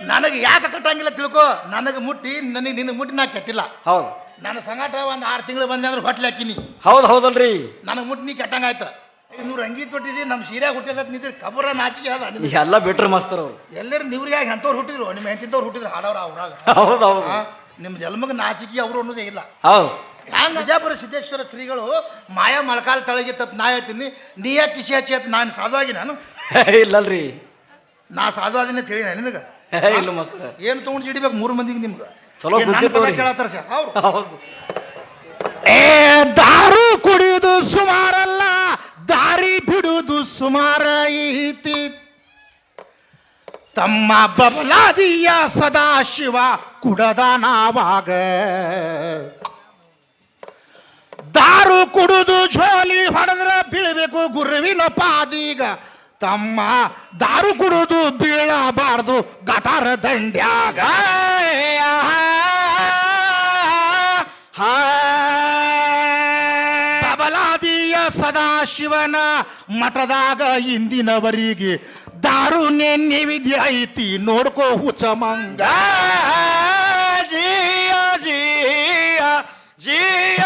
ನನಗೆ ಯಾಕೆ ಕಟ್ಟಂಗಿಲ್ಲ ತಿಳ್ಕೊ. ನನಗೆ ಮುಟ್ಟಿ ನಿನಗೆ ಮುಟ್ಟಿ ನಾ ಕೆಟ್ಟಿಲ್ಲ. ಹೌದು. ನನ್ನ ಸಂಗಾಟ ಒಂದು 6 ತಿಂಗಳು ಬಂದೆ ಅಂದ್ರೆ ಹೊಟ್ಲೆ ಹಾಕಿನಿ. ಹೌದು ಹೌದಲ್ರಿ. ನನಗೆ ಮುಟ್ಟಿ ನೀ ಕೆಟ್ಟಂಗಾಯ್ತು. ಇವ್ರು ಅಂಗಿ ತೊಟ್ಟಿದ್ದಿ ನಮ್ಮ ಸೀರೆ ಹುಟ್ಟಿದ ನಿಂತಿರಿ ಕಬರ ನಾಚಿಕೆ ಅದ. ಎಲ್ಲ ಬಿಟ್ರೆ ಮಸ್ತರ್ ಅವ್ರು. ಎಲ್ಲರೂ ನೀವ್ರಿಯಾಗಿ ಎಂಥವ್ರು ಹುಟ್ಟಿದ್ರು, ನಿಮ್ಮ ಹೆಂತಿದ್ದವ್ರು ಹುಟ್ಟಿದ್ರು ಹಾಡವ್ರ ಅವ್ರಾಗ. ಹೌದು ಹೌದು. ನಿಮ್ಮ ಜನ್ಮಕ್ಕೆ ನಾಚಿಕೆ ಅವರು ಅನ್ನೋದೇ ಇಲ್ಲ. ಹೌದು. ಹ್ಯಾಂಗ ವಿಜಯಪುರ ಸಿದ್ದೇಶ್ವರ ಶ್ರೀಗಳು ಮಾಯಾ ಮೊಳಕಾಲ ತಳಗಿತ್ತ ನಾ ಹೇಳ್ತೀನಿ. ನೀ ಯಾಕೆ ಕಿಸಿ ಹಚ್ಚಿ ಅಂತ ನಾನು ಸಾಧುವಾಗಿ ನಾನು ಇಲ್ಲಲ್ರಿ. ನಾ ಸಾಧುವಾದಿನ ತಿಳಿ ನಿನಗೆ ಇಲ್ಲ ಮಸ್ತ್. ಏನು ತೊಗೊಂಡು ಸಿಡಿಬೇಕು 3 ಮಂದಿಗೆ ನಿಮ್ಗೆ ಚಲೋ ಕೇಳತ್ತಾರ ಸರ್. ಹೌದು. ದಾರು ಕುಡಿಯುವುದು ಸುಮಾರಲ್ಲ, ದಾರಿ ಬಿಡುವುದು ಸುಮಾರ ಐತಿ. ತಮ್ಮ ಬಬಲಾದಿಯ ಸದಾಶಿವ ಕುಡದ ನಾವಾಗ ದಾರು ಕುಡುದು ಝೋಲಿ ಹೊಡೆದ್ರೆ ಬೀಳಬೇಕು ಗುರುವಿನ ಪಾದೀಗ. ತಮ್ಮ ದಾರು ಕುಡುದು ಬೀಳಬಾರ್ದು ಗಟಾರ ದಂಡ್ಯಾಗ. ಬಬಲಾದಿಯ ಸದಾಶಿವನ ಮಠದಾಗ ಇಂದಿನವರಿಗೆ ದಾರು ನೈವೇದ್ಯ ಐತಿ ನೋಡ್ಕೋ ಹುಚ್ಚ ಮಂಗ. ಜಿಯ ಜಿಯ ಜಿಯ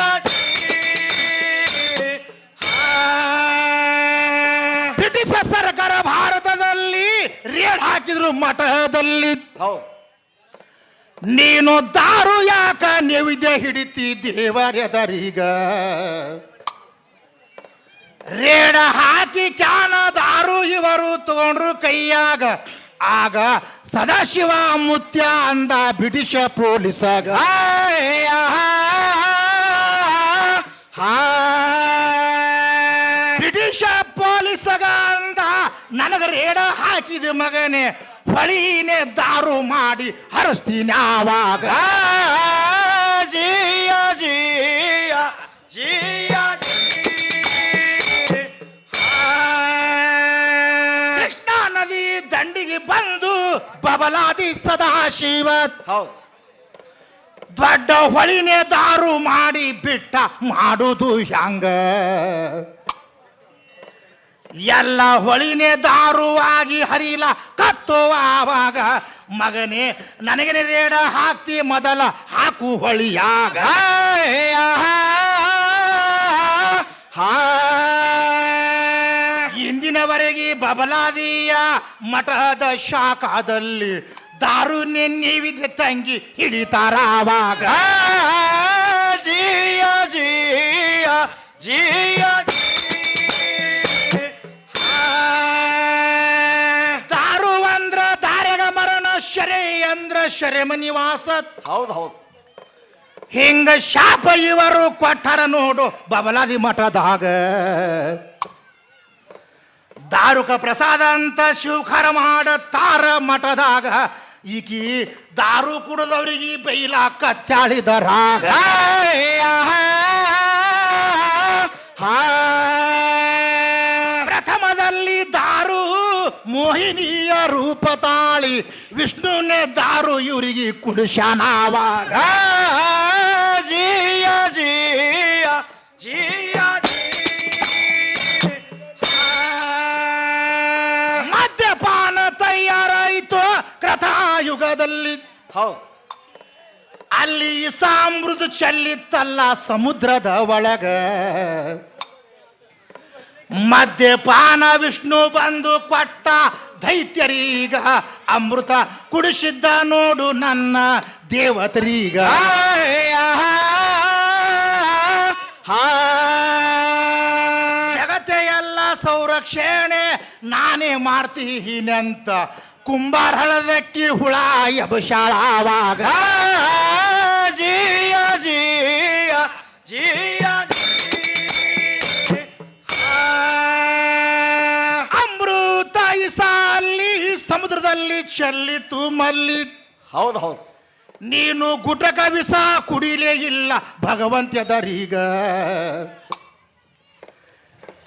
ಬ್ರಿಟಿಷ್ ಸರ್ಕಾರ ಭಾರತದಲ್ಲಿ ರೇಡ್ ಹಾಕಿದ್ರು ಮಠದಲ್ಲಿ. ನೀನು ದಾರು ಯಾಕ ನೈವೇದ್ಯ ಹಿಡಿತಿ ದೇವರೆದರೀಗ. ರೇಡ ಹಾಕಿ ಕ್ಯಾನ ದಾರು ಇವರು ತಗೊಂಡ್ರು ಕೈಯಾಗ. ಆಗ ಸದಾಶಿವ ಮುತ್ಯ ಅಂದ ಬ್ರಿಟಿಷ್ ಪೊಲೀಸಾಗ. ಬ್ರಿಟಿಷ್ ಪೊಲೀಸಗ ಅಂದ ನನಗ ರೇಡ ಹಾಕಿದ ಮಗನೇ ಹೊಳಿನೇ ದಾರು ಮಾಡಿ ಹರಿಸ್ತೀನಿ ಆವಾಗ. ಜಿಯ ಜಿಯ ಜಿಯ ಕೃಷ್ಣಾ ನದಿ ದಂಡಿಗೆ ಬಂದು ಬಬಲಾದಿ ಸದಾಶಿವ ದೊಡ್ಡ ಹೊಳಿನೇ ದಾರು ಮಾಡಿ ಬಿಟ್ಟ ಮಾಡುವುದು ಹ್ಯಾಂಗ. ಎಲ್ಲ ಹೊಳಿನೇ ದಾರುವಾಗಿ ಹರಿಲ ಕತ್ತುವ ಆವಾಗ ಮಗನೇ ನನಗೆ ರೇಡ ಹಾಕ್ತಿ ಮೊದಲ ಹಾಕು ಹೊಳಿಯಾಗ. ಇಂದಿನವರೆಗೆ ಬಬಲಾದಿಯ ಮಠದ ಶಾಖದಲ್ಲಿ ದಾರು ನೈವೇದ್ಯ ತಂಗಿ ಹಿಡಿತಾರ ಆವಾಗ. ಜಿಯ ಜಿಯ ಜಿಯ ದಾರು ಅಂದ್ರ ದಾರ್ಯಾಗ ಮರಣ, ಶರೆ ಅಂದ್ರ ಶರೆಮ ನಿವಾಸ. ಹೌದು ಹೌದು. ಹಿಂಗ ಶಾಪ ಇವರು ಕೊಟ್ಟರ ನೋಡು ಬಬಲಾದಿ ಮಠದಾಗ. ದಾರುಕ ಪ್ರಸಾದ ಅಂತ ಶಿವಖರ ಮಾಡತಾರ ಮಠದಾಗ. ಈಕಿ ದಾರು ಕುಡಿದವ್ರಿಗೆ ಬೈಲ ಕತ್ತಾಳಿದರಾಗ. ಪ್ರಥಮದಲ್ಲಿ ದಾರು ಮೋಹಿನಿಯ ರೂಪ ತಾಳಿ ವಿಷ್ಣುನೇ ದಾರು ಇವರಿಗೆ ಕುಡಿಶಾನವಾಗ. ಜಿಯ ಜಿಯ ಜಿಯ ಮದ್ಯಪಾನ ತಯಾರಾಯಿತು ಕೃತಾಯುಗದಲ್ಲಿ. ಹೌದು. ಅಲ್ಲಿ ಸಾಮೃತ ಚೆಲ್ಲಿತ್ತಲ್ಲ ಸಮುದ್ರದ ಒಳಗ. ಮದ್ಯಪಾನ ವಿಷ್ಣು ಬಂದು ಕೊಟ್ಟ ದೈತ್ಯರೀಗ ಅಮೃತ ಕುಡಿಸಿದ್ದ ನೋಡು ನನ್ನ ದೇವತರೀಗ. ಜಗತ್ತೆ ಎಲ್ಲ ಸಂರಕ್ಷಣೆ ನಾನೇ ಮಾಡ್ತೀನಂತ ಕುಂಬಾರ ಹಳದಕ್ಕಿ ಹುಳ ಎಬಶಾಳಾವಾಗ. ಜಿಯ ಜಿಯ ಜಿಯ ಅಮೃತ ಇಸಾಲಿ ಸಮುದ್ರದಲ್ಲಿ ಚೆಲ್ಲಿತು ಮಲ್ಲಿ. ಹೌದು ಹೌದು. ನೀನು ಗುಟಕ ವಿಸ ಕುಡಿಲೇ ಇಲ್ಲ ಭಗವಂತದರೀಗ.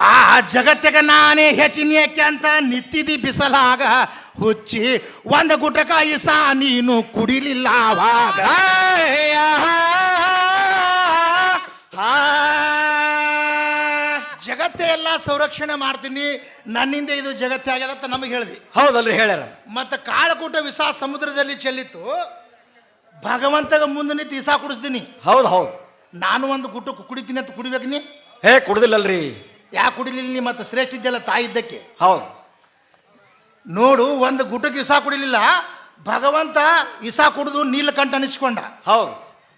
ಆ ಜಗತ್ತಿಗೆ ನಾನೇ ಹೆಚ್ಚಿನೇಕೆ ಅಂತ ನಿತ್ತಿದಿ ಬಿಸಲಾಗ. ಹುಚ್ಚಿ ಒಂದು ಗುಟಕ ಇಸ ನೀನು ಕುಡಿಲಿಲ್ಲ ಆವಾಗ. ಜಗತ್ತೆಲ್ಲ ಸಂರಕ್ಷಣೆ ಮಾಡ್ತೀನಿ, ನನ್ನಿಂದ ಇದು ಜಗತ್ತೇ ಆಗ್ಯದ ಅಂತ ನಮಗೆ ಹೇಳಿದಿ. ಹೌದಲ್ರಿ ಹೇಳ್ಯಾರ. ಮತ್ತು ಕಾಳಕೂಟ ವಿಷ ಸಮುದ್ರದಲ್ಲಿ ಚೆಲ್ಲಿತ್ತು, ಭಗವಂತಗ ಮುಂದೆ ನಿಂತು ಇಸಾ ಕುಡಿಸ್ತೀನಿ. ಹೌದು ಹೌದು. ನಾನು ಒಂದು ಗುಟ್ಟಕ್ಕೆ ಕುಡಿತೀನಿ ಅಂತ ಕುಡಿಬೇಕು ನೀ? ಕುಡ್ದಿಲ್ಲಲ್ರಿ. ಯಾಕೆ ಕುಡಿಲಿಲ್ಲ ನೀ? ಮತ್ತೆ ಶ್ರೇಷ್ಠ ಇದ್ದಲ್ಲ ತಾಯಿ ಇದ್ದಕ್ಕೆ. ಹೌದು ನೋಡು, ಒಂದು ಗುಟ್ಟಕ್ಕೆ ಇಸಾ ಕುಡಿಲಿಲ್ಲ, ಭಗವಂತ ಇಸಾ ಕುಡಿದು ನೀಲಕಂಠ ಅನಿಸ್ಕೊಂಡ. ಹೌದು.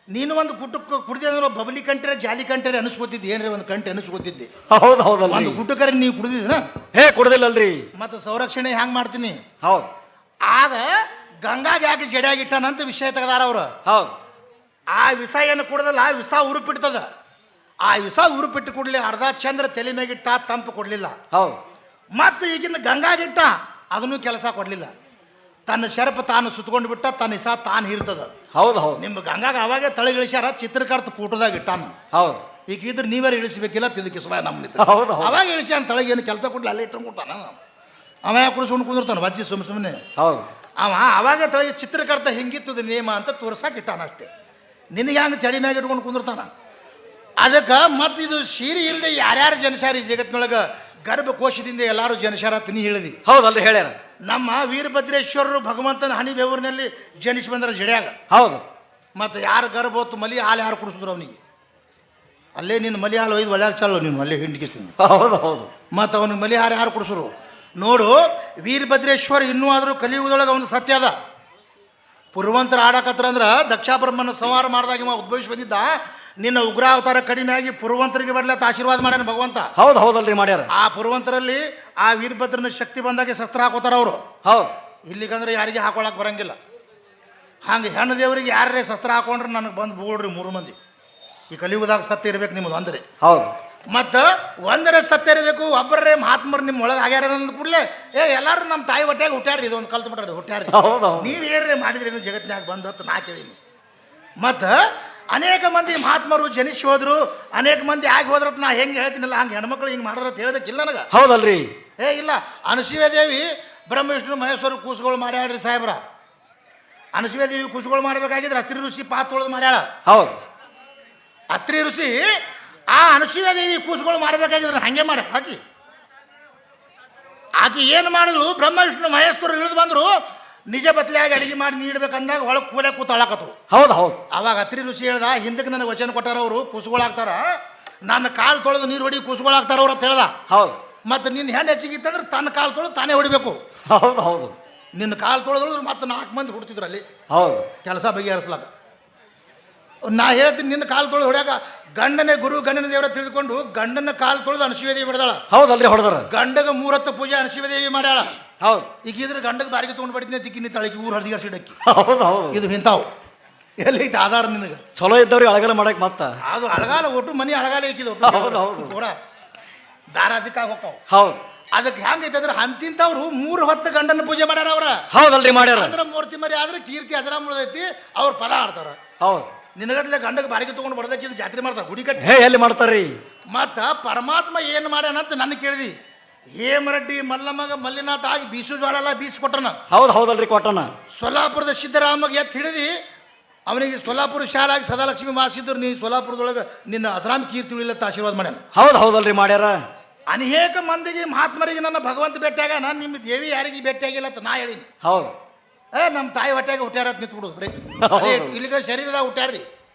ನೀನು ಒಂದು ಗುಟ್ಟಕ್ಕೆ ಕುಡಿದೆ ಅಂದ್ರೆ ಬಬಲಿ ಕಂಠರೆ ಜಾಲಿ ಕಂಠರೆ ಅನಿಸ್ಕೋತಿದ್ದೆ, ಏನ್ರಿ ಒಂದು ಕಂಠೆ ಅನಿಸ್ಕೋತಿದ್ದೆ. ಹೌದು ಹೌದಲ್ಲ. ಒಂದು ಗುಟ್ಟಕರೆ ನೀವು ಕುಡಿದಿದ್ದೀನ? ಕುಡ್ದಿಲ್ಲಲ್ರಿ. ಮತ್ತೆ ಸಂರಕ್ಷಣೆ ಹ್ಯಾಂಗ್ ಮಾಡ್ತೀನಿ? ಹೌದು. ಆಗ ಗಂಗಾಗೆ ಯಾಕೆ ಜಡಿಯಾಗಿಟ್ಟಾನಂತ ವಿಷಯ ತೆಗೆದಾರ ಅವರು. ಹೌದು. ಆ ವಿಷ ಏನು ಕುಡ್ದಲ್ಲ, ಆ ವಿಷ ಉರುಪಿಡ್ತದ. ಆ ವಿಷ ಉರುಪಿಟ್ಟು ಕೊಡ್ಲಿ, ಅರ್ಧ ಚಂದ್ರ ತಲೆ ಮೇಗಿಟ್ಟ, ತಂಪು ಕೊಡ್ಲಿಲ್ಲ. ಹೌದು. ಮತ್ತು ಈಗಿನ ಗಂಗಾಗಿಟ್ಟ, ಅದನ್ನು ಕೆಲಸ ಕೊಡ್ಲಿಲ್ಲ. ತನ್ನ ಶರಪ ತಾನು ಸುತ್ಕೊಂಡು ಬಿಟ್ಟ, ತನ್ನ ಇಸ ತಾನು ಹೀರ್ತದ. ಹೌದು ಹೌದು. ನಿಮ್ಮ ಗಂಗಾಗ ಅವಾಗೆ ತಳಗಿಳಿಸ್ಯಾರ, ಚಿತ್ರಕರ್ತ ಫೋಟೋದಾಗ ಇಟ್ಟಾನ. ಹೌದು. ಈಗ ಇದ್ರೆ ನೀವೇ ಇಳಿಸ್ಬೇಕಿಲ್ಲ, ತಿದಕಿಸ್ಬ ನಮ್ಮ. ಹೌದು. ಅವಾಗ ಇಳಿಸ್ಯಾನ ತಳಗೆ, ಏನು ಕೆಲಸ ಕೊಡ್ಲಿ ಅಲ್ಲೇ ಇಟ್ಕೊಂಡು ಕೊಟ್ಟಾನ. ಅವ ಯಾಕೆ ಕುಡಿಸ್ಕೊಂಡು ಕುಂದಿರ್ತಾನೆ ವಜ್ಜಿ ಸುಮ್ಮನೆ. ಹೌದು. ಅವಾಗ ತಳಗೆ ಚಿತ್ರಕರ್ತ ಹಿಂಗಿತ್ತದ ನೇಮ ಅಂತ ತೋರ್ಸಾಕ ಇಟ್ಟಾನ ಅಷ್ಟೇ. ನಿನಗೆ ಹಂಗೆ ಚಳಿ ಮ್ಯಾಗ ಇಟ್ಕೊಂಡು ಕುಂದಿರ್ತಾನ. ಅದಕ್ಕೆ ಮತ್ತು ಇದು ಸೀರೆ ಇಲ್ಲದೆ ಯಾರ್ಯಾರು ಜನಸಾರ ಈ ಜಗತ್ತಿನೊಳಗೆ ಗರ್ಭಕೋಶದಿಂದ ಎಲ್ಲರೂ ಜನಸಾರ ತಿನಿ ಹೇಳಿದಿ. ಹೌದಲ್ರಿ ಹೇಳ್ಯಾರ. ನಮ್ಮ ವೀರಭದ್ರೇಶ್ವರರು ಭಗವಂತನ ಹನಿ ಬೆವರಿನಲ್ಲಿ ಜನಿಸಿ ಬಂದ್ರ ಜಡ್ಯಾಗ. ಹೌದು. ಮತ್ತು ಯಾರು ಗರ್ಭ ಹೊತ್ತು ಮಲಿ ಹಾಲು ಯಾರು ಕುಡಿಸಿದ್ರು ಅವನಿಗೆ? ಅಲ್ಲೇ ನಿನ್ನ ಮಲಿ ಹಾಲು ಒಯ್ದು ಒಳ್ಳೆ ಚಾಲು ನೀನು ಅಲ್ಲೇ ಹಿಂಡ್ಕಿಸ್ತೀನಿ. ಹೌದು ಹೌದು. ಮತ್ತು ಅವನಿಗೆ ಮಲಿ ಹಾಲು ಯಾರು ಕುಡಿಸ್ರು? ನೋಡು, ವೀರಭದ್ರೇಶ್ವರ ಇನ್ನೂ ಆದರೂ ಕಲಿಯುಗದೊಳಗೆ ಅವನು ಸತ್ಯ ಅದ. ಪುರುವಂತರ ಆಡಕತ್ರ ಅಂದ್ರೆ ದಕ್ಷಾಬ್ರಹ್ಮನ ಸಂಹಾರ ಮಾಡಿದಾಗ ಇವ ಉದ್ಭವಿಸಿ ಬಂದಿದ್ದ. ನಿನ್ನ ಉಗ್ರಾವತಾರ ಕಡಿಮೆ ಆಗಿ ಪುರುವಂತರಿಗೆ ಬರ್ಲತ್ತ ಆಶೀರ್ವಾದ ಮಾಡ್ಯಾನ ಭಗವಂತ. ಹೌದು ಹೌದಲ್ರಿ ಮಾಡ್ಯಾರ. ಆ ಪುರುವಂತರಲ್ಲಿ ಆ ವೀರಭದ್ರನ ಶಕ್ತಿ ಬಂದಾಗೆ ಶಸ್ತ್ರ ಹಾಕೋತಾರ ಅವರು. ಹೌದು. ಇಲ್ಲಿಗಂದ್ರೆ ಯಾರಿಗೆ ಹಾಕೊಳಕ್ ಬರಂಗಿಲ್ಲ. ಹಂಗೆ ಹೆಣ್ಣು ದೇವರಿಗೆ ಯಾರೇ ಶಸ್ತ್ರ ಹಾಕೊಂಡ್ರೆ ನನಗೆ ಬಂದು ಬೂಳ್ರಿ 3 ಮಂದಿ. ಈ ಕಲಿಯುಗದಾಗ ಸತ್ಯ ಇರ್ಬೇಕು ನಿಮ್ಮದು ಅಂದರೆ. ಹೌದು. ಮತ್ತು ಒಂದರ ಸತ್ಯ ಇರಬೇಕು. ಒಬ್ಬರೇ ಮಹಾತ್ಮರು ನಿಮ್ಮ ಒಳಗೆ ಆಗ್ಯಾರ ಅಂದ ಕೂಡಲೇ ಎಲ್ಲರೂ ನಮ್ಮ ತಾಯಿ ಹೊಟ್ಯಾಗ ಹುಟ್ಟ್ಯಾರ್ರಿ, ಇದೊಂದು ಕಲ್ತು ಬಿಟ್ಟಾರಿ ಹುಟ್ಟ್ಯಾರ್ರಿ. ನೀವು ಏನ್ರಿ ಮಾಡಿದ್ರಿ ಜಗತ್ತಿನಾಗ ಬಂದು ಅಂತ ನಾ ಕೇಳೀನಿ. ಮತ್ತು ಅನೇಕ ಮಂದಿ ಮಹಾತ್ಮರು ಜನಿಸಿ ಹೋದ್ರು, ಅನೇಕ ಮಂದಿ ಆಗಿ ಹೋದ್ರತ್ ನಾ ಹೆಂಗೆ ಹೇಳ್ತೀನಲ್ಲ ಹಂಗೆ ಹೆಣ್ಮಕ್ಳು ಹಿಂಗೆ ಮಾಡಿದ್ರತ್ ಹೇಳ್ಬೇಕಿಲ್ಲ ನನಗೆ. ಹೌದಲ್ರಿ. ಇಲ್ಲ, ಅನಸೂಯ ದೇವಿ ಬ್ರಹ್ಮ ವಿಷ್ಣು ಮಹೇಶ್ವರ ಕೂಸುಗಳು ಮಾಡ್ಯಾಳ್ರಿ ಸಾಹೇಬ್ರ. ಅನಸೂಯ ದೇವಿ ಕೂಸುಗಳು ಮಾಡ್ಬೇಕಾಗಿದ್ರೆ ಅತ್ರಿ ಋಷಿ ಪಾತ್ರದ ಮಾಡ್ಯಾಳ. ಹೌದು. ಅತ್ರಿ ಋಷಿ ಆ ಅನಸೂಯ ದೇವಿ ಕೂಸುಗಳು ಮಾಡ್ಬೇಕಾಗಿದ್ರೆ ಹಂಗೆ ಮಾಡಿ ಆಕಿ ಏನು ಮಾಡಿದ್ರು, ಬ್ರಹ್ಮ ವಿಷ್ಣು ಮಹೇಶ್ವರ ಇಳಿದು ಬಂದರು, ನಿಜ ಬತ್ಲಿಯಾಗಿ ಅಡಿಗೆ ಮಾಡಿ ನೀಡ್ಬೇಕಂದಾಗ ಒಳಗೆ ಕೂಲೆ ಕೂತಾಳಕತ್ತು. ಹೌದು ಹೌದು. ಅವಾಗ ಅತ್ರಿ ಋಷಿ ಹೇಳ್ದ, ಹಿಂದಕ್ಕೆ ನನಗೆ ವಚನ ಕೊಟ್ಟಾರ ಅವರು, ಕೂಸುಗಳಾಗ್ತಾರ, ನನ್ನ ಕಾಲು ತೊಳೆದು ನೀರು ಹೊಡಿ ಕೂಸುಗಳಾಗ್ತಾರ ಅವ್ರು ಅಂತ ಹೇಳ್ದ. ಹೌದು. ಮತ್ತು ನಿನ್ನ ಹೆಣ್ಣು ಹೆಚ್ಚಿಗಿತ್ತಂದ್ರೆ ತನ್ನ ಕಾಲು ತೊಳೆದು ತಾನೇ ಹೊಡಿಬೇಕು. ಹೌದು ಹೌದು. ನಿನ್ನ ಕಾಲು ತೊಳೆದ್ರು ಮತ್ತೆ 4 ಮಂದಿ ಹುಡ್ತಿದ್ರು ಅಲ್ಲಿ. ಹೌದು. ಕೆಲಸ ಬಗೆಹರಿಸ್ಲಾಕ. ನಾ ಹೇಳ್ತೀನಿ, ನಿನ್ನ ಕಾಲು ತೊಳೆದು ಹೊಡ್ಯಾಕ ಗಂಡನೇ ಗುರು, ಗಂಡನ ದೇವರ ತಿಳಿದುಕೊಂಡು ಗಂಡನ ಕಾಲು ತೊಳೆದು ಅನಸೂಯ ದೇವಿ ಹೊಡೆದಾಳ. ಹೌದಲ್ರಿ ಹೊಡೆದಾರ. ಗಂಡಗ 3 ಹೊತ್ತು ಪೂಜೆ ಅನಸೂಯ ದೇವಿ ಮಾಡ್ಯಾಳ. ಹೌದು. ಈಗಿದ್ರೆ ಗಂಡಗೆ ಬಾರಿಗೆ ತೊಗೊಂಡು ಬಡಿತೀನಿ ದಿಕ್ಕಿನಿ ತಳಕಿ ಊರು ಹರಿದಿಗರ್ಸಿಡಕ್ಕಿ. ಹೌದು ಹೌದು. ಇದು ಇಂಥವು ಎಲ್ಲೈತೆ ಆಧಾರ ನಿನಗೆ. ಚಲೋ ಇದ್ದವ್ರಿ ಅಳಗಲ ಮಾಡಕ್ ಮತ್ತ ಅದು ಅಳಗಾಲ ಒಟ್ಟು ಮನೆ ಅಳಗಾಲ ಐಕಿದು ಹೌದು ಹೌದು. ಪೂರ ದಾರ ಅದಕ್ಕಾಗಿ ಹೋಗ್ತಾವ. ಹೌದು. ಅದಕ್ಕೆ ಹೆಂಗೈತೆ ಅಂದ್ರೆ ಅಂತಿಂತವ್ರು 3 ಹೊತ್ತು ಗಂಡನ ಪೂಜೆ ಮಾಡ್ಯಾರ ಅವ್ರ. ಹೌದಲ್ರಿ ಮಾಡ್ಯಾರ. ಅಂದ್ರೆ ಮೂರ್ತಿ ಮರಿ ಆದ್ರೆ ಕೀರ್ತಿ ಅಜರಾಮುಳದೈತಿ, ಅವ್ರ ಪದ ಆಡ್ತಾರ. ಹೌದು. ನಿನಗತ್ಲೆ ಗಂಡಗೆ ಬಾರಿಗೆ ತೊಗೊಂಡು ಬಡದಕ್ಕಿದ್ದು ಜಾತ್ರೆ ಮಾಡ್ತಾರೆ ಗುಡಿ ಕಟ್ಟಿ. ಎಲ್ಲಿ ಮಾಡ್ತಾರ್ರಿ? ಮತ್ತ ಪರಮಾತ್ಮ ಏನು ಮಾಡ್ಯಾನಂತ ನನ್ನ ಕೇಳಿದಿ. ಹೇಮರೆಡ್ಡಿ ಮಲ್ಲಮ್ಮಗ ಮಲ್ಲಿನಾಥ ಆಗಿ ಬೀಸು ಜ್ವಾಳೆಲ್ಲ ಬೀಸ್ಕೊಟ್ಟನ. ಹೌದು ಹೌದಲ್ರಿ ಕೊಟ್ಟನ. ಸೊಲ್ಲಾಪುರದ ಸಿದ್ದರಾಮಗೆ ಎತ್ತು ಹಿಡಿದು ಅವನಿಗೆ ಸೊಲ್ಲಾಪುರ ಶಾಲಾಗಿ ಸದಾಲಕ್ಷ್ಮಿ ಮಾಸಿದ್ರು, ನೀ ಸೊಲ್ಲಾಪುರದೊಳಗೆ ನಿನ್ನ ಅಧರಾಮ್ ಕೀರ್ತಿ ಉಳಿಲತ್ತ ಆಶೀರ್ವಾದ ಮಾಡ್ಯಾನ. ಹೌದು ಹೌದಲ್ರಿ ಮಾಡ್ಯಾರ. ಅನೇಕ ಮಂದಿಗೆ ಮಹಾತ್ಮರಿಗೆ ನನ್ನ ಭಗವಂತ ಭೇಟಿಯಾಗ, ನಾನು ನಿಮ್ಮ ದೇವಿ ಯಾರಿಗೆ ಭೇಟಿಯಾಗಿಲ್ಲ ಅಂತ ನಾ ಹೇಳೀನಿ. ಹೌದು. ನಮ್ಮ ತಾಯಿ ಹೊಟ್ಯಾಗ ಹುಟ್ಟ್ಯಾರ ಅಂತ ನಿಂತ್ಬಿಡುದು ಬರೀ. ಇಲ್ಲಿಗ ಶರೀರದಾಗ ಹುಟ್ಟ್ಯಾರ್ರಿ.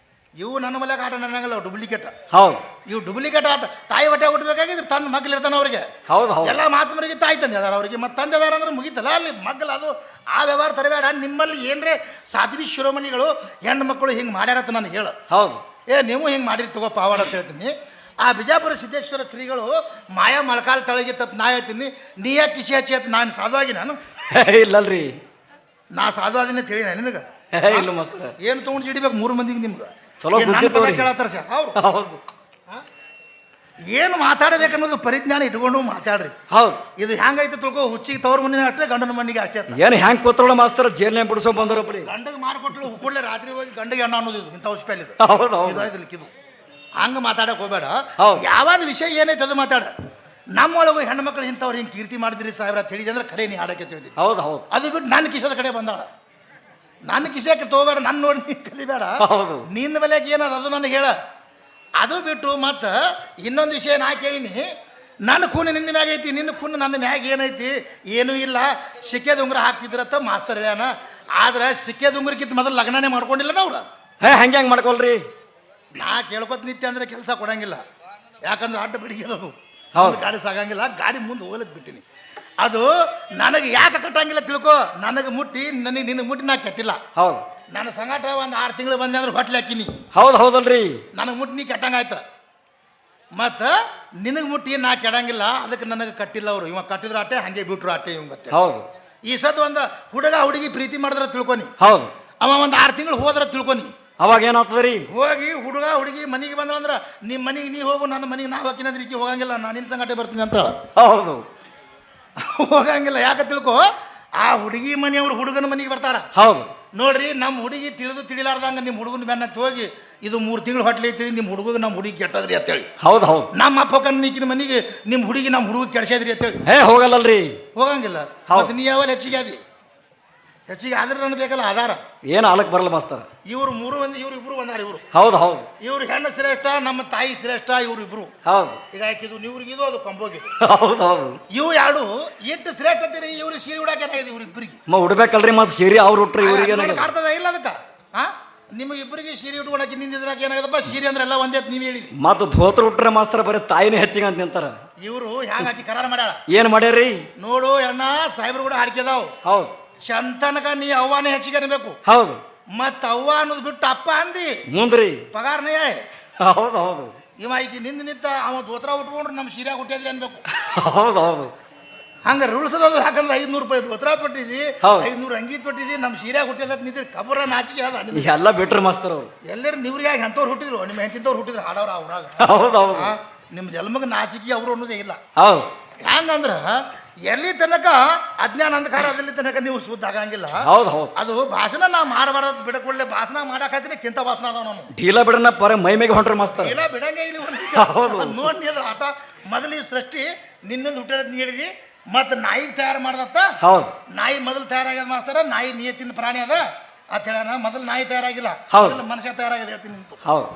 ಇವು ನನ್ನ ಮಲ್ಯಾಗ ಆಟ ನಡೆಯಂಗಿಲ್ಲ, ಡುಪ್ಲಿಕೇಟ್. ಹೌದು. ಇವು ಡುಪ್ಲಿಕೇಟ್ ಆಟ. ತಾಯಿ ಹೊಟ್ಟೆ ಹುಟ್ಟಬೇಕಾಗಿದ್ರೆ ತನ್ನ ಮಗ್ಲು ಇರ್ತಾನೆ ಅವ್ರಿಗೆ. ಹೌದು ಹೌದು. ಎಲ್ಲ ಮಹಾತ್ಮರಿಗೆ ತಾಯಿ ತಂದೆ ಅದಾರ ಅವ್ರಿಗೆ, ಮತ್ತೆ ತಂದೆ ಅದಾರ ಅಂದ್ರೆ ಮುಗಿತಲ್ಲ ಅಲ್ಲಿ ಮಗ್ಗಲು. ಅದು ಆ ವ್ಯವಹಾರ ತರಬೇಡ. ನಿಮ್ಮಲ್ಲಿ ಏನ್ರೆ ಸಾಧ್ವಿ ಶಿರೋಮಣಿಗಳು ಹೆಣ್ಣು ಮಕ್ಕಳು ಹಿಂಗೆ ಮಾಡ್ಯಾರತ್ತ ನಾನು ಹೇಳು. ಹೌದು. ನೀವು ಹಿಂಗೆ ಮಾಡಿರಿ ತಗೋ ಪಾವಾಡ ಅಂತ ಹೇಳ್ತೀನಿ. ಆ ಬಿಜಾಪುರ ಸಿದ್ದೇಶ್ವರ ಸ್ತ್ರೀಗಳು ಮಾಯಾ ಮೊಳಕಾಲು ತಳಗಿತ್ತ ನಾ ಹೇಳ್ತೀನಿ. ನೀ ಯಾಕೆ ಕಿಸಿ ಹಚ್ಚಿ ಅಂತ ನಾನು ಸಾಧುವಾಗಿ ನಾನು ಇಲ್ಲಲ್ರಿ. ನಾ ಸಾಧುವಾದಿನ ತಿಳಿ ನಿನಗೆ ಇಲ್ಲ ಮಸ್ತ್. ಏನು ತೊಗೊಂಡು ಸಿಡಿಬೇಕು 3 ಮಂದಿಗೆ ನಿಮ್ಗೆ ಚಲೋ ಕೇಳತ್ತಾರ ಸರ್ ಅವ್ರು. ಹೌದು. ಏನು ಮಾತಾಡಬೇಕನ್ನೋದು ಪರಿಜ್ಞಾನ ಇಟ್ಕೊಂಡು ಮಾತಾಡ್ರಿ. ಹೌದು. ಇದು ಹೆಂಗೈತೆ ತಿಳ್ಕೊ, ಹುಚ್ಚಿಗೆ ತವ್ರ ಮನೆಗೆ ಅಷ್ಟೇ, ಗಂಡನ ಮನೆಗೆ ಅಷ್ಟೇ. ಏನು ಹೆಂಗೆ ಕೂತ್ರೋಳ ಮಾಸ್ತರ ಜೇಲ್ನೇ ಬಿಡಿಸೋ ಬಂದರಪ್ರಿ. ಗಂಡಗೆ ಮಾಡಿಕೊಟ್ಲು ಕೂಡಲೇ ರಾತ್ರಿ ಹೋಗಿ ಗಂಡಗೆ ಅಣ್ಣ ಅನ್ನೋದು ಇದು ಇಂಥ ಉಸ್ಪೆಲ್ ಇದು. ಹೌದು ಹೌದು. ಇದು ಹಂಗೆ ಮಾತಾಡಕ್ಕೆ ಹೋಗಬೇಡ. ಯಾವಾಗ ವಿಷಯ ಏನೈತೆ ಅದು ಮಾತಾಡ. ನಮ್ಮೊಳಗೂ ಹೆಣ್ಮಕ್ಳು ಇಂಥವ್ರು ಹಿಂಗೆ ಕೀರ್ತಿ ಮಾಡಿದ್ರಿ ಸಾಹೇಬ್ರ ಅಂತ ಹೇಳಿದೆ ಅಂದ್ರೆ ಖರೆ ನೀ ಆಡಕ್ಕೆ ತಿಳಿದಿ. ಹೌದು ಹೌದು. ಅದು ಬಿಟ್ಟು ನನ್ನ ಕಿಸದ ಕಡೆ ಬಂದಾಳ. ನನ್ನ ಕಿಸಕ್ಕೆ ತಗೋಬೇಡ, ನನ್ನ ನೋಡಿ ನೀ ಕಲಿಬೇಡ. ನಿನ್ನ ಬೆಲೆಗೆ ಏನದ ಅದು ನನಗೆ ಹೇಳ. ಅದು ಬಿಟ್ಟು ಮತ್ತು ಇನ್ನೊಂದು ವಿಷಯ ನಾ ಕೇಳೀನಿ. ನನ್ನ ಖೂನು ನಿನ್ನ ಮ್ಯಾಗ ಐತಿ, ನಿನ್ನ ಖೂನು ನನ್ನ ಮ್ಯಾಗ ಏನೈತಿ? ಏನೂ ಇಲ್ಲ. ಸಿಕ್ಕೇದ ಉಂಗುರ ಹಾಕ್ತಿದ್ರತ್ತ ಮಾಸ್ತರ್ ಹೇಳ್ಯಾನ. ಆದ್ರೆ ಸಿಕ್ಕೇದ ಉಂಗುರಕ್ಕಿಂತ ಮೊದಲು ಲಗ್ನನೇ ಮಾಡ್ಕೊಂಡಿಲ್ಲ ಅವ್ರು. ಹಂಗೆ ಮಾಡ್ಕೊಳ್ರಿ. ನಾ ಕೇಳ್ಕೊತ ನಿತ್ಯ ಅಂದ್ರೆ ಕೆಲಸ ಕೊಡಂಗಿಲ್ಲ. ಯಾಕಂದ್ರೆ ಅಡ್ಡ ಬಿಡಿಗೆದದು ಹೌದು. ಗಾಡಿ ಸಾಗಂಗಿಲ್ಲ. ಗಾಡಿ ಮುಂದೆ ಹೋಗ್ಲಕ್ ಬಿಟ್ಟಿನಿ. ಅದು ನನಗೆ ಯಾಕೆ ಕಟ್ಟಂಗಿಲ್ಲ ತಿಳ್ಕೊ. ನನಗೆ ಮುಟ್ಟಿ ನಿನಗೆ ಮುಟ್ಟಿ ನಾ ಕೆಟ್ಟಿಲ್ಲ. ಹೌದು. ನನ್ನ ಸಂಗಾಟ ಒಂದು 6 ತಿಂಗಳು ಬಂದೆ ಅಂದ್ರೆ ಹೊಟ್ಲೆ ಹಾಕಿನಿ. ಹೌದಲ್ರಿ. ನನಗೆ ಮುಟ್ಟಿ ನೀ ಕೆಟ್ಟಂಗಾಯ್ತು. ಮತ್ತು ನಿನಗೆ ಮುಟ್ಟಿ ನಾ ಕೆಡಂಗಿಲ್ಲ. ಅದಕ್ಕೆ ನನಗೆ ಕಟ್ಟಿಲ್ಲ ಅವರು. ಇವಾಗ ಕಟ್ಟಿದ್ರು ಅಟ್ಟೆ, ಹಂಗೆ ಬಿಟ್ರು ಅಟ್ಟೆ ಇವಂಗತ್ತೆ. ಹೌದು. ಈ ಸತ್ ಒಂದು ಹುಡುಗಿ ಪ್ರೀತಿ ಮಾಡಿದ್ರೆ ತಿಳ್ಕೊನಿ. ಹೌದು. ಅವ ಒಂದು 6 ತಿಂಗಳು ಹೋದ್ರೆ ತಿಳ್ಕೊನಿ. ಅವಾಗ ಏನಾಗ್ತದ್ರಿ? ಹೋಗಿ ಹುಡುಗಿ ಮನೆಗೆ ಬಂದ್ರಂದ್ರೆ ನಿಮ್ಮ ಮನೆಗೆ ನೀ ಹೋಗು, ನನ್ನ ಮನೆಗೆ ನಾ ಹೋಗಿನಂದ್ರೆ ಈಕೆ ಹೋಗಂಗಿಲ್ಲ, ನಾನು ನಿನ್ನ ಸಂಗಟೆ ಬರ್ತೀನಿ ಅಂತ. ಹೌದು. ಹೋಗಂಗಿಲ್ಲ. ಯಾಕೆ ತಿಳ್ಕೊ, ಆ ಹುಡುಗಿ ಮನೆಯವ್ರು ಹುಡುಗನ ಮನೆಗೆ ಬರ್ತಾರ. ಹೌದು. ನೋಡ್ರಿ, ನಮ್ಮ ಹುಡುಗಿ ತಿಳಿಲಾರ್ದಂಗೆ ನಿಮ್ಮ ಹುಡುಗನ ಬೆನ್ನತ್ತಿ ಹೋಗಿ ಇದು 3 ತಿಂಗಳು ಹೊಟ್ಲೆ ಐತ್ರಿ, ನಿಮ್ಮ ಹುಡುಗ ನಮ್ಮ ಹುಡುಗಿ ಕೆಟ್ಟದ್ರಿ ಅಂತೇಳಿ. ಹೌದು. ನಮ್ಮ ಅಪ್ಪ ನೀಕಿನ ಮನೆಗೆ ನಿಮ್ಮ ಹುಡುಗಿ ನಮ್ಮ ಹುಡುಗ ಕೆಡ್ಸದ್ರಿ ಅಂತೇಳಿ ಹೋಗಲ್ಲಲ್ರಿ. ಹೋಗಂಗಿಲ್ಲ. ಮತ್ತು ನೀ ಯಾವಲ್ಲ ಹೆಚ್ಚಿಗೆ ಆದ್ರೆ ನನಗೆ ಬೇಕಲ್ಲ ಆಧಾರ. ಏನು ಆಲಕ್ ಬರಲ್ಲ ಮಾಸ್ತರ. ಇವ್ರು 3 ಮಂದಿ, ಇವ್ರು ಒಂದಾರ. ಹೌದು. ಇವ್ರು ಹೆಣ್ಣು ಶ್ರೇಷ್ಠ, ನಮ್ಮ ತಾಯಿ ಶ್ರೇಷ್ಠ. ಇವ್ರು ಇಬ್ರು. ಹೌದು. ಈಗ ಹಾಕಿದ್ದು ಇವ್ರಿಗಿದು, ಅದು ಕಂಬೋಗಿದು. ಹೌದು. ಇವು ಎರಡು ಎಷ್ಟು ಶ್ರೇಷ್ಠ ಅಂತೀರಿ. ಇವ್ರಿಗೆ ಸೀರೆ ಉಡಾಕ ಏನಾಗಿದೆ ಇವ್ರಿಬ್ಬರಿಗೆ? ಉಡ್ಬೇಕಲ್ರಿ. ಮತ್ತೆ ಸೀರೆ ಅವ್ರು ಉಟ್ರಿ ಇವ್ರಿಗೆ ಕಾಡ್ತದ ಇಲ್ಲ ಅದಕ್ಕೆ? ನಿಮಗೆ ಇಬ್ಬರಿಗೆ ಸೀರೆ ಉಟ್ಕೊಳಕ್ಕೆ ನಿಂದಿದ್ರಾಗ ಏನಾಗದಪ್ಪ? ಸೀರೆ ಅಂದ್ರೆ ಎಲ್ಲ ಒಂದೇ ನೀವು ಹೇಳಿದ್ರಿ. ಮತ್ತೆ ಧೋತ್ರ ಉಟ್ರೆ ಮಾಸ್ತರ ಬರೀ ತಾಯಿನೇ ಹೆಚ್ಚಿಗೆ ಅಂತ ನಿಂತಾರ. ಇವರು ಹ್ಯಾಂಗ ಹಾಕಿ ಕರಾರ ಮಾಡ್ಯಾಳ. ಏನ್ ಮಾಡ್ಯಾರ್ರಿ? ನೋಡು ಅಣ್ಣ, ಸಾಹೇಬ್ರು ಕೂಡ ಹಾಡ್ಕೆದಾವ್. ಹೌದು. ಚಂತನಕ ನೀ ಅವ್ವಾನೇ ಹೆಚ್ಚಿಗೆ ಅನ್ಬೇಕು. ಹೌದು. ಮತ್ತ ಅವ್ವ ಅನ್ನೋದು ಬಿಟ್ಟು ಅಪ್ಪ ಅಂದಿ ಮುಂದ್ರಿ ಪಗಾರನೇ. ಹೌದು. ಹೌದು. ಇವ ಈಗ ನಿಂತ ಅವ ದೋತ್ರ ಉಟ್ಕೊಂಡ್ರೆ ನಮ್ಮ ಸೀರೆ ಹುಟ್ಟಿದ್ರಿ ಅನ್ಬೇಕು. ಹೌದು. ಹಂಗ ರೂಲ್ಸ್ ಅದ. ಯಾಕಂದ್ರೆ 500 ರೂಪಾಯಿ ದೋತ್ರ ತೊಟ್ಟಿದಿ, ಹೌದು. 500 ಅಂಗಿ ತೊಟ್ಟಿದಿ, ನಮ್ಮ ಸೀರೆ ಹುಟ್ಟಿದ ನಿಂತ ಕಬರ ನಾಚಿಕೆ ಅದ. ಎಲ್ಲ ಬಿಟ್ರಿ ಮಾಸ್ತರ್ ಅವ್ರು. ಎಲ್ಲರೂ ನೀವ್ರಿಗೆ ಎಂಥವ್ರು ಹುಟ್ಟಿದ್ರು, ನಿಮ್ಮ ಹೆಂತಿಂತವ್ರು ಹುಟ್ಟಿದ್ರು ಹಾಡವ್ರ ಅವ್ರಾಗ. ಹೌದು. ನಿಮ್ಮ ಜನ್ಮಕ್ಕೆ ನಾಚಿಕೆ ಅವರು ಅನ್ನೋದೇ ಇಲ್ಲ. ಹೌದು. ಹೆಂಗಂದ್ರ ಎಲ್ಲಿ ತನಕ ಅಜ್ಞಾನ ಅಂಧಕಾರ ಅದಲ್ಲಿ ತನಕ ನೀವು ಶುದ್ಧ ಆಗಂಗಿಲ್ಲ. ಹೌದು. ಅದು ಭಾಷಣ ನಾ ಮಾಡಬಾರ್ದು. ಬಿಡಕೊಳ್ಳೆ ಭಾಷಣ ಮಾಡಾಕತ್ತೀನಿ ಕಿಂತ ಭಾಷಣ ಅದಾವ ನಾವು. ಢೀಲ ಬಿಡನ ಮೈ ಮೇಗೆ ಹೊಂಟ್ರಿ ಮಾಸ್ತರ್. ಇಲ್ಲ ಬಿಡಂಗೆ ಇಲ್ಲಿ ನೋಡಿ ಅದ್ರ ಆಟ. ಮೊದಲು ಈ ಸೃಷ್ಟಿ ನಿನ್ನೊಂದು ಹುಟ್ಟದ ನೀ ಹೇಳಿದಿ. ಮತ್ತು ನಾಯಿಗೆ ತಯಾರು ಮಾಡ್ದತ್ತ. ಹೌದು. ನಾಯಿ ಮೊದಲು ತಯಾರಾಗ್ಯದ ಮಾಸ್ತರ. ನಾಯಿ ನಿಯತ್ತಿನ ಪ್ರಾಣಿ ಅದ ಅಂತ ಹೇಳ್ಯಾನ. ಮೊದಲು ನಾಯಿ ತಯಾರಾಗಿಲ್ಲ, ಮನುಷ್ಯ ತಯಾರಾಗ್ಯದ ಹೇಳ್ತೀನಿ. ಹೌದು.